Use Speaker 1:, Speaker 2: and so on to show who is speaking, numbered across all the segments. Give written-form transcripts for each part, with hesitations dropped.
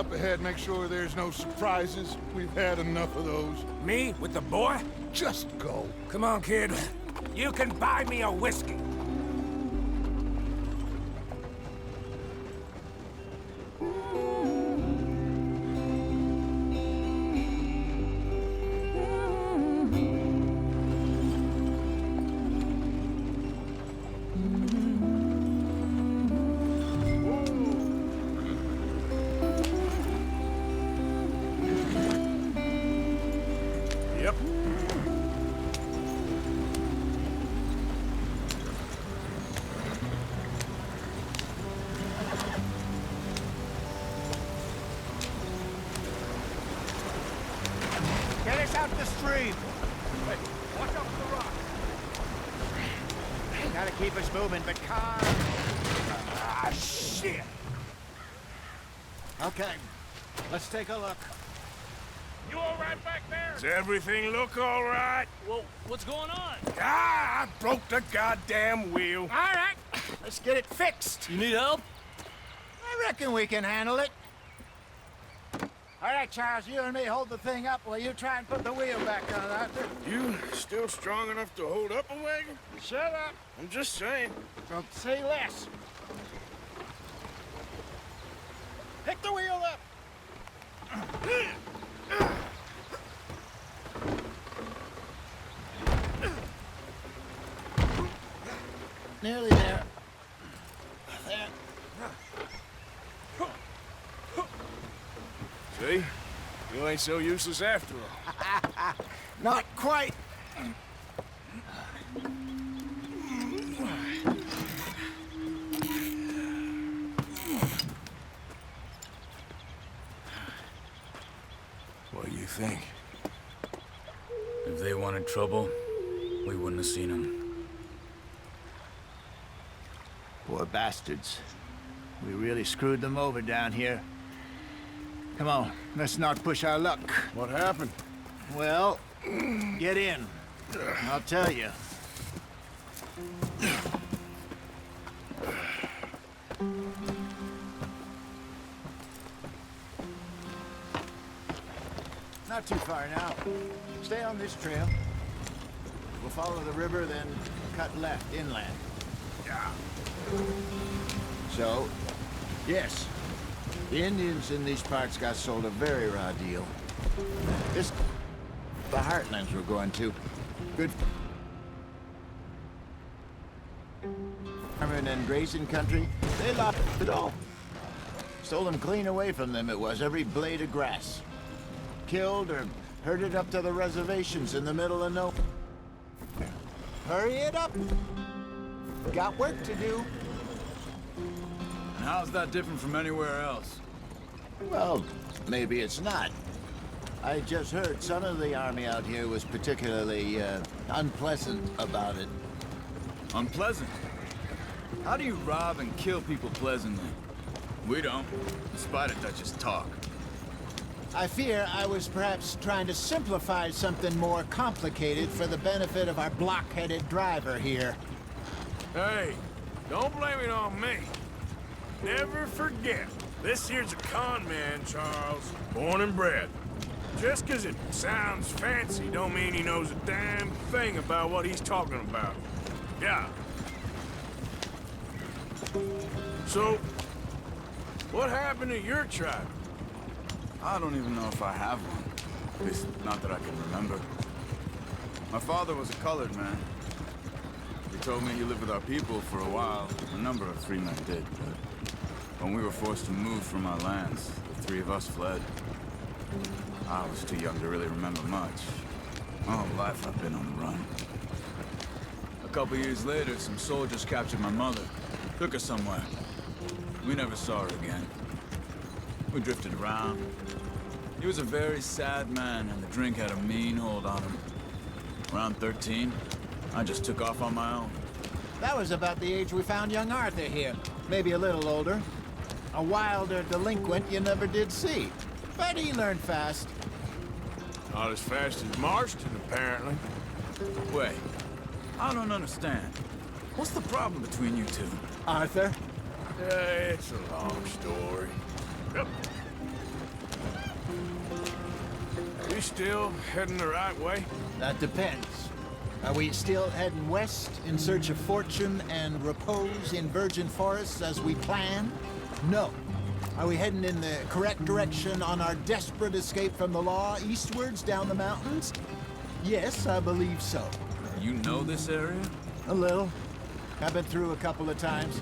Speaker 1: up ahead, make sure there's no surprises. We've had enough of those.
Speaker 2: Me? With the boy?
Speaker 1: Just go.
Speaker 2: Come on, kid. You can buy me a whiskey.
Speaker 1: Yep.
Speaker 3: Get us out the stream.
Speaker 2: Hey, watch out for the rock.
Speaker 3: Gotta keep us moving, but calm.
Speaker 2: Ah, shit!
Speaker 3: Okay, let's take a look.
Speaker 2: You all right back there? Does everything look all right?
Speaker 4: Well, what's going on?
Speaker 2: Ah, I broke the goddamn wheel.
Speaker 3: All right, let's get it fixed.
Speaker 4: You need help?
Speaker 3: I reckon we can handle it. All right, Charles, you and me hold the thing up while you try and put the wheel back on, Arthur.
Speaker 1: You still strong enough to hold up a wagon?
Speaker 3: Shut up.
Speaker 1: I'm just saying.
Speaker 3: Don't say less. Pick the wheel up. Nearly there. There.
Speaker 1: See? You ain't so useless after all.
Speaker 3: Not quite.
Speaker 1: What do you think?
Speaker 4: If they wanted trouble, we wouldn't have seen them.
Speaker 3: Poor bastards. We really screwed them over down here. Come on, let's not push our luck.
Speaker 1: What happened?
Speaker 3: Well, get in. I'll tell you. Not too far now. Stay on this trail. We'll follow the river, then cut left inland.
Speaker 1: Yeah.
Speaker 3: So, yes, the Indians in these parts got sold a very raw deal. This, the Heartlands we're going to. Good farming and grazing country. They lost it all. Stole them clean away from them, it was, every blade of grass. Killed or herded up to the reservations in the middle of nowhere. Hurry it up. Got work to do.
Speaker 4: And how's that different from anywhere else?
Speaker 3: Well, maybe it's not. I just heard some of the army out here was particularly, unpleasant about it.
Speaker 4: Unpleasant? How do you rob and kill people pleasantly? We don't, despite a Dutch's talk.
Speaker 3: I fear I was perhaps trying to simplify something more complicated for the benefit of our block-headed driver here.
Speaker 2: Hey, don't blame it on me. Never forget, this here's a con man, Charles. Born and bred. Just 'cause it sounds fancy don't mean he knows a damn thing about what he's talking about. Yeah. So, what happened to your tribe?
Speaker 4: I don't even know if I have one. At least, not that I can remember. My father was a colored man. He told me he lived with our people for a while. A number of free men did, but when we were forced to move from our lands, the three of us fled. I was too young to really remember much. My whole life I've been on the run. A couple years later, some soldiers captured my mother. Took her somewhere. We never saw her again. We drifted around. He was a very sad man, and the drink had a mean hold on him. Around 13, I just took off on my own.
Speaker 3: That was about the age we found young Arthur here. Maybe a little older. A wilder delinquent you never did see. But he learned fast.
Speaker 2: Not as fast as Marston, apparently.
Speaker 4: Wait, I don't understand. What's the problem between you two?
Speaker 3: Arthur?
Speaker 2: It's a long story. Yep. we still heading the right way?
Speaker 3: That depends. Are we still heading west in search of fortune and repose in virgin forests as we planned? No. Are we heading in the correct direction on our desperate escape from the law eastwards down the mountains? Yes, I believe so.
Speaker 4: You know this area?
Speaker 3: A little. I've been through a couple of times.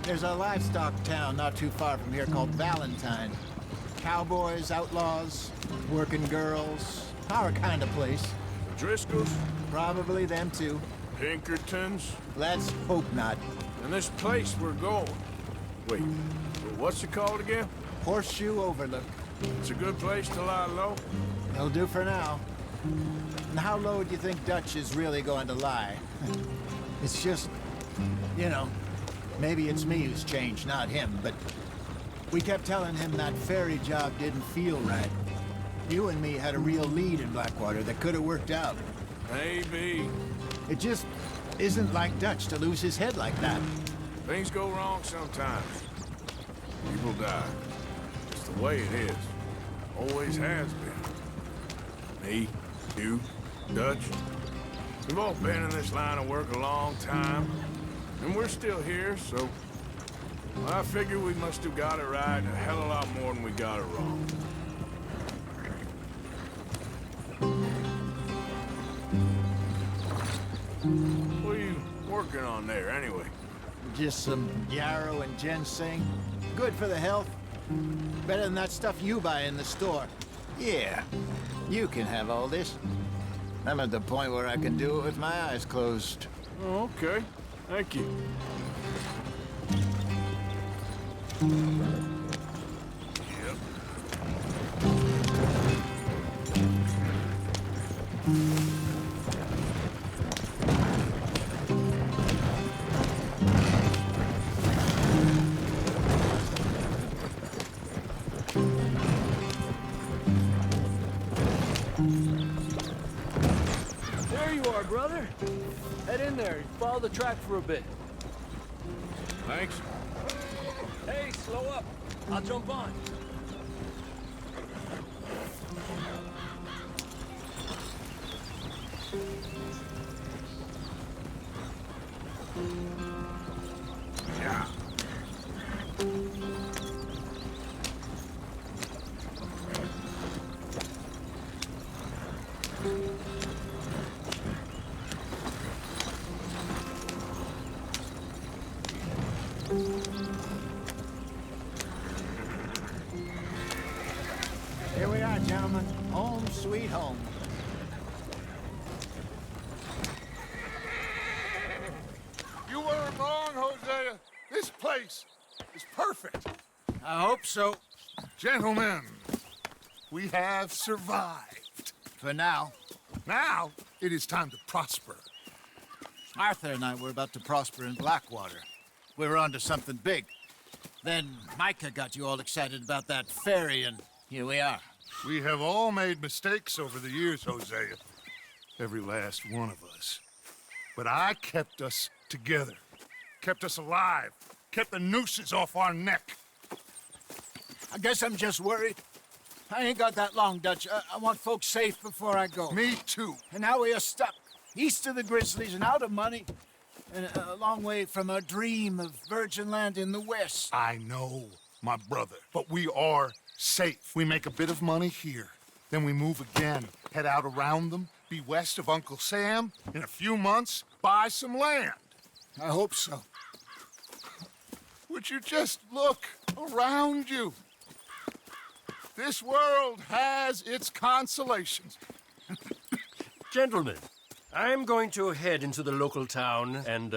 Speaker 3: There's a livestock town not too far from here called Valentine. Cowboys, outlaws, working girls, our kind of place.
Speaker 2: The Driscolls?
Speaker 3: Probably them too.
Speaker 2: Pinkertons?
Speaker 3: Let's hope not.
Speaker 2: And this place we're going. Wait, what's it called again?
Speaker 3: Horseshoe Overlook.
Speaker 2: It's a good place to lie low.
Speaker 3: It'll do for now. And how low do you think Dutch is really going to lie? It's just, you know, maybe it's me who's changed, not him, but we kept telling him that ferry job didn't feel right. You and me had a real lead in Blackwater that could have worked out.
Speaker 2: Maybe.
Speaker 3: It just isn't like Dutch to lose his head like that.
Speaker 2: Things go wrong sometimes. People die. It's the way it is. Always has been. Me, you, Dutch. We've all been in this line of work a long time. And we're still here, so... I figure we must have got it right a hell of a lot more than we got it wrong. What are you working on there, anyway?
Speaker 3: Just some yarrow and ginseng. Good for the health. Better than that stuff you buy in the store. Yeah, you can have all this. I'm at the point where I can do it with my eyes closed.
Speaker 2: Oh, okay. Thank you. Yep.
Speaker 5: There you are, brother. Head in there. Follow the track for a bit.
Speaker 2: Thanks.
Speaker 5: Hey, slow up. I'll jump on.
Speaker 2: Yeah.
Speaker 3: Here we are, gentlemen. Home sweet home.
Speaker 1: You weren't wrong, Hosea. This place is perfect.
Speaker 3: I hope so.
Speaker 1: Gentlemen, we have survived.
Speaker 3: For now.
Speaker 1: Now, it is time to prosper.
Speaker 3: Arthur and I were about to prosper in Blackwater. We were onto something big. Then Micah got you all excited about that ferry, and here we are.
Speaker 1: We have all made mistakes over the years, Hosea. Every last one of us. But I kept us together. Kept us alive. Kept the nooses off our neck.
Speaker 3: I guess I'm just worried. I ain't got that long, Dutch. I want folks safe before I go.
Speaker 1: Me too.
Speaker 3: And now we are stuck, east of the Grizzlies and out of money, and a long way from our dream of virgin land in the west.
Speaker 1: I know, my brother. But we are safe. We make a bit of money here. Then we move again, head out around them, be west of Uncle Sam. In a few months, buy some land.
Speaker 3: I hope so.
Speaker 1: Would you just look around you? This world has its consolations.
Speaker 6: Gentlemen, I'm going to head into the local town and,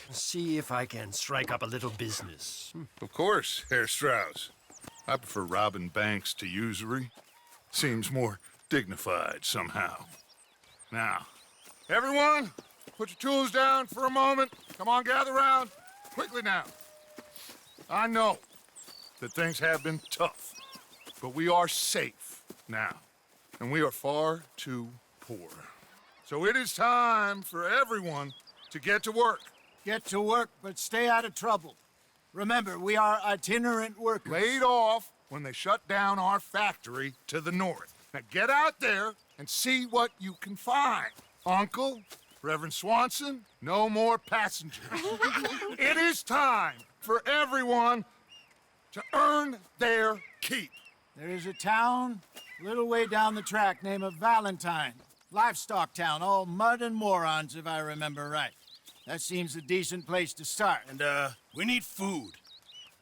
Speaker 6: see if I can strike up a little business.
Speaker 1: Of course, Herr Strauss. I prefer robbing banks to usury. Seems more dignified somehow. Now, everyone, put your tools down for a moment. Come on, gather round. Quickly now. I know that things have been tough, but we are safe now, and we are far too poor. So it is time for everyone to get to work.
Speaker 3: Get to work, but stay out of trouble. Remember, we are itinerant workers.
Speaker 1: Laid off when they shut down our factory to the north. Now get out there and see what you can find. Uncle, Reverend Swanson, no more passengers. It is time for everyone to earn their keep.
Speaker 3: There is a town a little way down the track named Valentine. Livestock town, all mud and morons, if I remember right. That seems a decent place to start.
Speaker 7: And, we need food.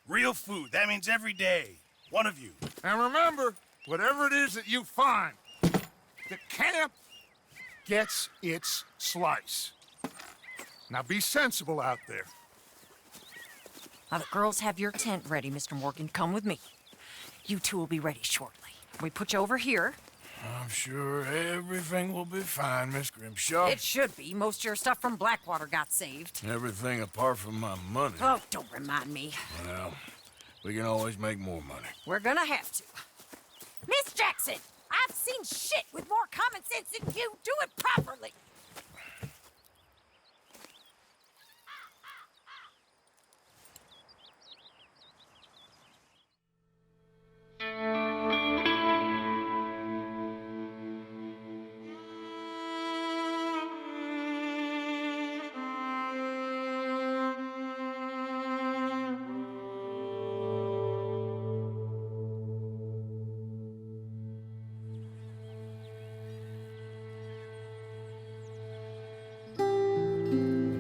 Speaker 7: Real food. That means every day. One of you.
Speaker 1: And remember, whatever it is that you find, the camp gets its slice. Now be sensible out there.
Speaker 8: Now the girls have your tent ready, Mr. Morgan. Come with me. You two will be ready shortly. We put you over here.
Speaker 2: I'm sure everything will be fine, Miss Grimshaw.
Speaker 8: It should be. Most of your stuff from Blackwater got saved.
Speaker 2: Everything apart from my money.
Speaker 8: Oh, don't remind me.
Speaker 2: Well, we can always make more money.
Speaker 8: We're gonna have to. Miss Jackson, I've seen shit with more common sense than you. Do it properly.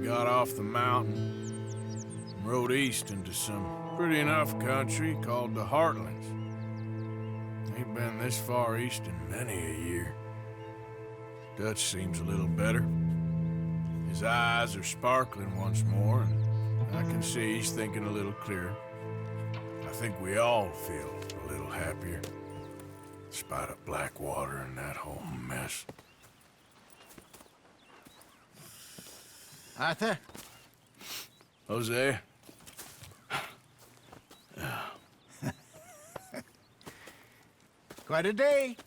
Speaker 2: Got off the mountain and rode east into some pretty enough country called the Heartlands. Ain't been this far east in many a year. Dutch seems a little better. His eyes are sparkling once more, and I can see he's thinking a little clearer. I think we all feel a little happier, in spite of Blackwater and that whole mess.
Speaker 3: Arthur?
Speaker 2: Jose?
Speaker 3: Quite a day.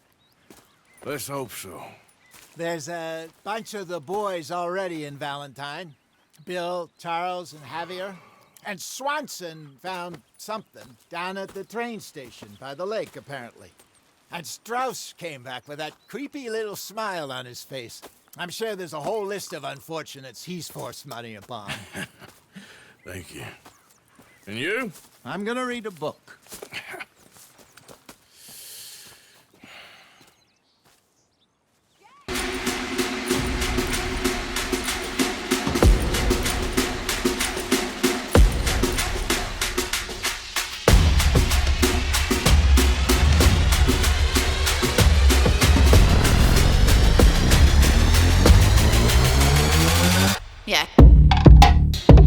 Speaker 2: Let's hope so.
Speaker 3: There's a bunch of the boys already in Valentine. Bill, Charles, and Javier. And Swanson found something down at the train station by the lake, apparently. And Strauss came back with that creepy little smile on his face. I'm sure there's a whole list of unfortunates he's forced money upon.
Speaker 2: Thank you. And you?
Speaker 3: I'm gonna read a book.